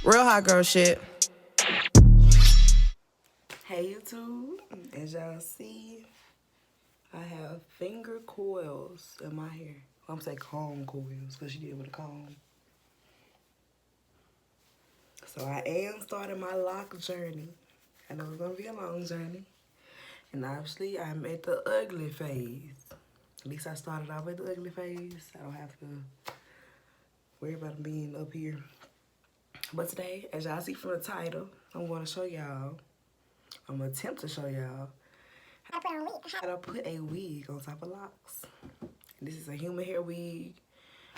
Real hot girl shit. Hey YouTube, as y'all see, I have finger coils in my hair. I'm saying comb coils because she did with a comb. So I am starting my lock journey. I know it's gonna be a long journey. And obviously I'm at the ugly phase. At least I started off at the ugly phase. I don't have to worry about being up here. But today, as y'all see from the title, I'm gonna show y'all, I'm gonna attempt to show y'all how to put a wig on top of locks. This is a human hair wig.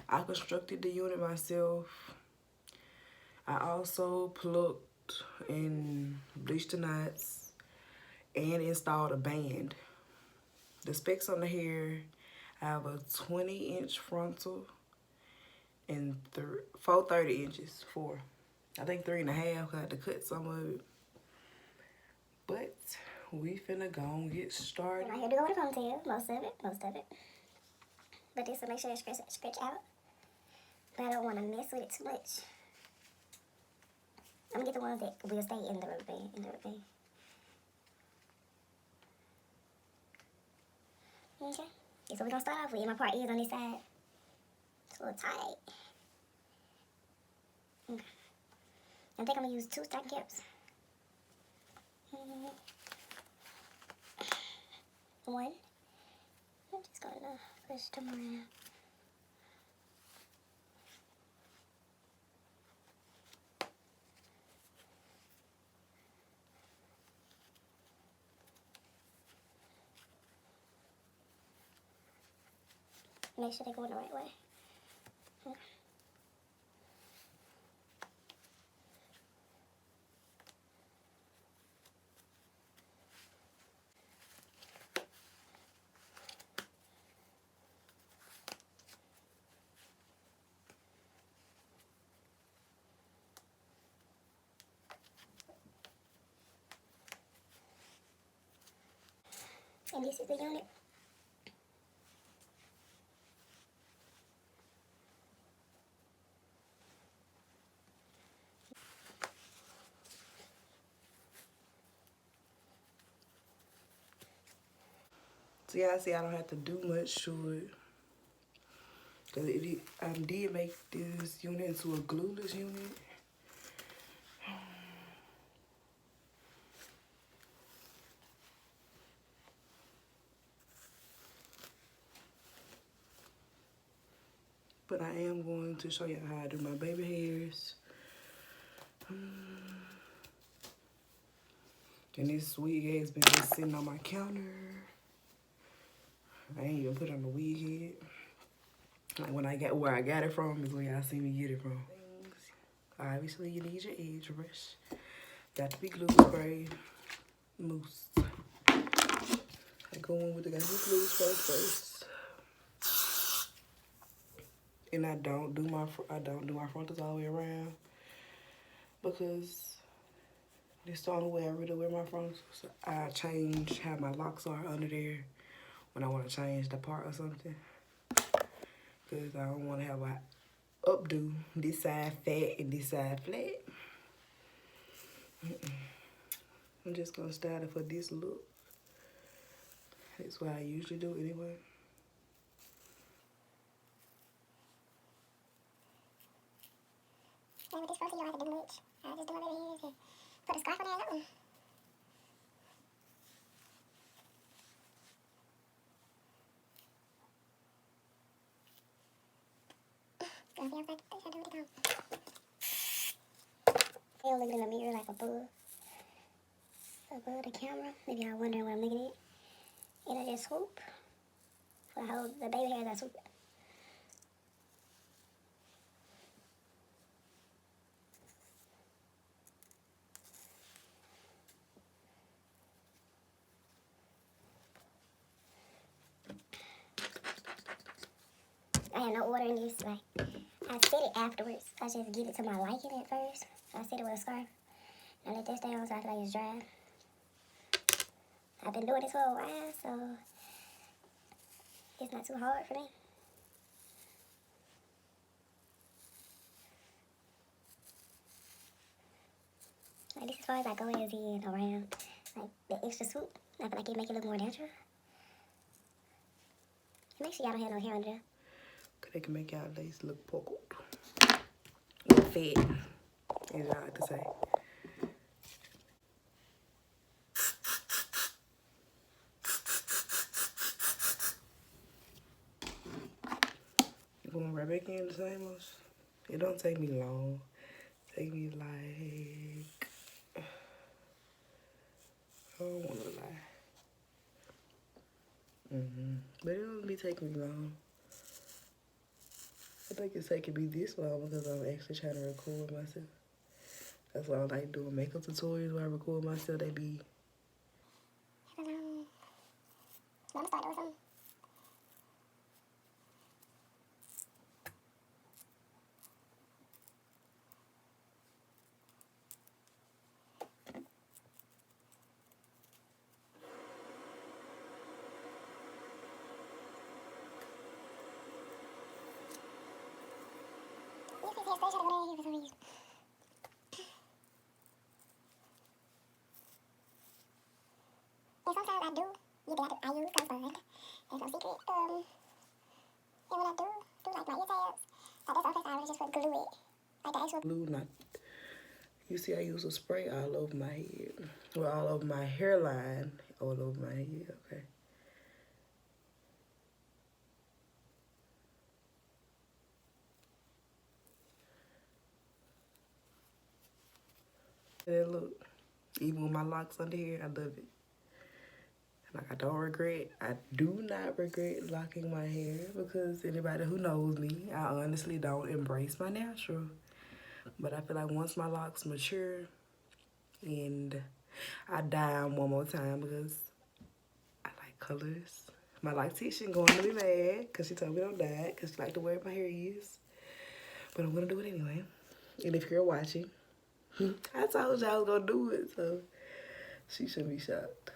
I constructed the unit myself. I also plucked and bleached the knots and installed a band. The specs on the hair, I have a 20-inch frontal and 4 30 inches. I think 3.5 because I had to cut some of it. But we finna go and get started. My hair do go with a ponytail, most of it. But this will make sure it stretch out. But I don't want to mess with it too much. I'm gonna get the ones that will stay in the rubber band, Okay. So we're gonna start off with. My part is on this side. It's a little tight. Okay. I think I'm gonna use 2 stocking caps. One. I'm just gonna push them around. Make sure they go in the right way. Okay. And this is the unit. So y'all see I don't have to do much to it. Because I did make this unit into a glueless unit. But I am going to show you how I do my baby hairs. And this wig has been just sitting on my counter. I ain't even put on the wig yet. Like when I got where I got it from is where y'all see me get it from. Obviously you need your edge brush. Got to be glue spray. Mousse. I go in with the glue spray first. And I don't do my frontals all the way around because this is the only way I really wear my frontals. So I change how my locks are under there when I want to change the part or something. Because I don't want to have a updo, this side fat and this side flat. I'm just going to style it for this look. That's what I usually do anyway. And with this frontal, you don't have to do much. I just do my baby hairs and put a scarf on there and go. Still looking in the mirror like above the camera. Maybe y'all wondering what I'm looking at. And I just swoop. So I hold the baby hairs, I swoop it. I have no order in this. Like, I set it afterwards. I just get it to my liking at first. I set it with a scarf. I let that stay on so I feel like it's dry. I've been doing this for a while, so it's not too hard for me. far as like going in around like the extra swoop, I feel like it make it look more natural. And make sure y'all don't have no hair under there. Cause they can make y'all lace look poked. Or fat, as I like to say. Going right back in the same old. It don't take me long. Take me like, I don't wanna lie. But it don't be taking me long. I think it's taking me this long because I'm actually trying to record myself. That's why I like doing makeup tutorials where I record myself. They be. I'm gonna start doing something. And sometimes I do. I use Ghost Bud. There's no secret. And when I do like my ear tabs, like that's the first time I really just put glue it. Like the actual Glue, not. You see, I use a spray all over my head. Well, all over my hairline. All over my head, okay. And look, even with my locks under here, I love it. Like, I do not regret locking my hair because anybody who knows me, I honestly don't embrace my natural. But I feel like once my locks mature and I dye them one more time because I like colors. My loctician going to be mad because she told me don't dye it because she like the way my hair is. But I'm going to do it anyway. And if you're watching, I told you I was going to do it, so she shouldn't be shocked.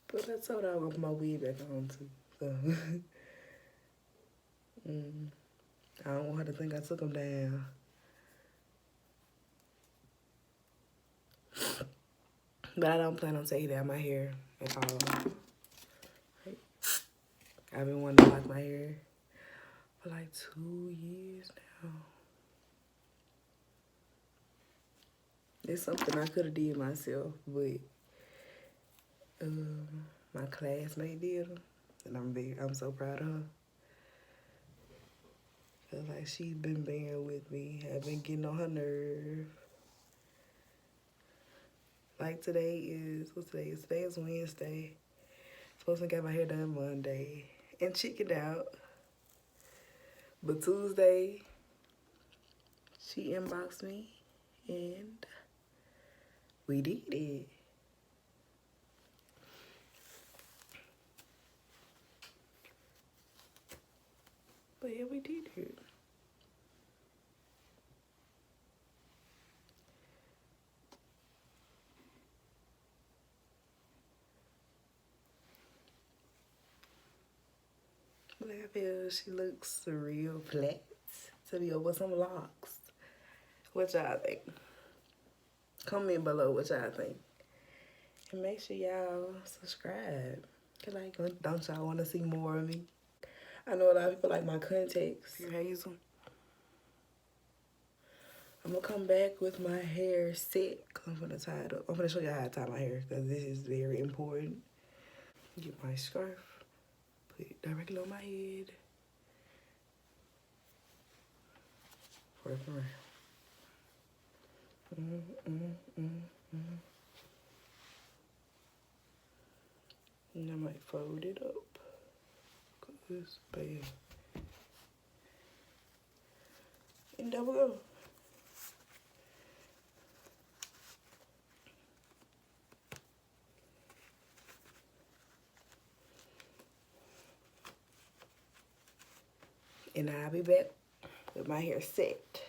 But I told her I was going to put my wig back on too, so. I don't want her to think I took them down. But I don't plan on taking down my hair at all. I've been wanting to lock my hair for like 2 years now. It's something I could have did myself, but my classmate did them, and I'm so proud of her. Cause like she's been bearing with me. I've been getting on her nerve. Like today is Wednesday. Supposed to get my hair done Monday and chickened out. But Tuesday, she inboxed me and we did it. But yeah, we did it. Like I feel she looks real flat to be over some locks. What y'all think? Comment below what y'all think. And make sure y'all subscribe. Cause like, don't y'all want to see more of me? I know a lot of people like my contacts. Pure Hazel. I'm gonna come back with my hair set. I'm gonna tie it up. I'm gonna show you how I tie my hair because this is very important. Get my scarf, put it directly on my head. Wrap around. And I might fold it up. Cause bam. And there we go. And I'll be back with my hair set.